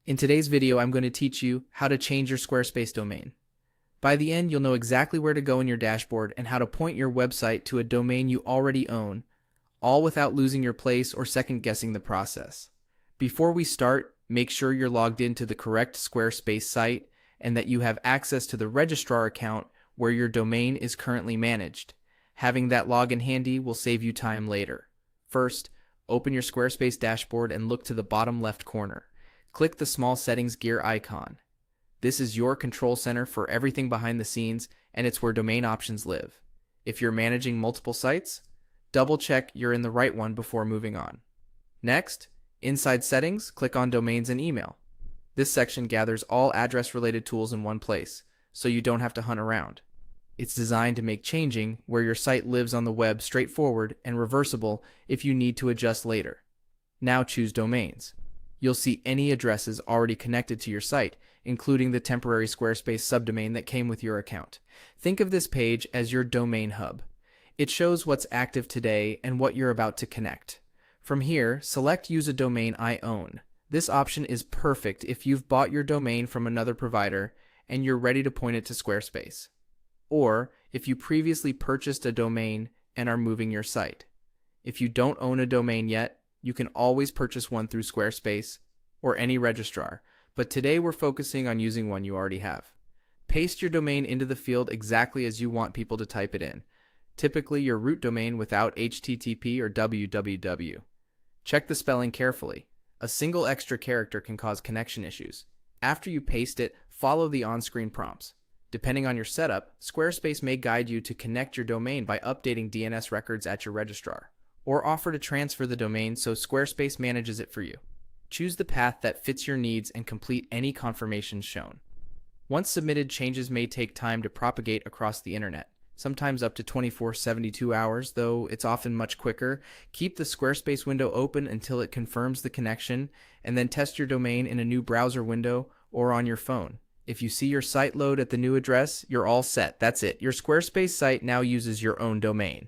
In today's video, I'm going to teach you how to change your Squarespace domain. By the end, you'll know exactly where to go in your dashboard and how to point your website to a domain you already own, all without losing your place or second-guessing the process. Before we start, make sure you're logged into the correct Squarespace site and that you have access to the registrar account where your domain is currently managed. Having that login handy will save you time later. First, open your Squarespace dashboard and look to the bottom left corner. Click the small settings gear icon. This is your control center for everything behind the scenes, and it's where domain options live. If you're managing multiple sites, double check you're in the right one before moving on. Next, inside settings, click on domains and email. This section gathers all address-related tools in one place, so you don't have to hunt around. It's designed to make changing where your site lives on the web straightforward and reversible if you need to adjust later. Now choose domains. You'll see any addresses already connected to your site, including the temporary Squarespace subdomain that came with your account. Think of this page as your domain hub. It shows what's active today and what you're about to connect. From here, select Use a Domain I Own. This option is perfect if you've bought your domain from another provider and you're ready to point it to Squarespace, or if you previously purchased a domain and are moving your site. If you don't own a domain yet, you can always purchase one through Squarespace or any registrar, but today we're focusing on using one you already have. Paste your domain into the field exactly as you want people to type it in, typically your root domain without HTTP or www. Check the spelling carefully. A single extra character can cause connection issues. After you paste it, follow the on-screen prompts. Depending on your setup, Squarespace may guide you to connect your domain by updating DNS records at your registrar, or offer to transfer the domain so Squarespace manages it for you. Choose the path that fits your needs and complete any confirmations shown. Once submitted, changes may take time to propagate across the internet, sometimes up to 72 hours, though it's often much quicker. Keep the Squarespace window open until it confirms the connection, and then test your domain in a new browser window or on your phone. If you see your site load at the new address, you're all set. That's it. Your Squarespace site now uses your own domain.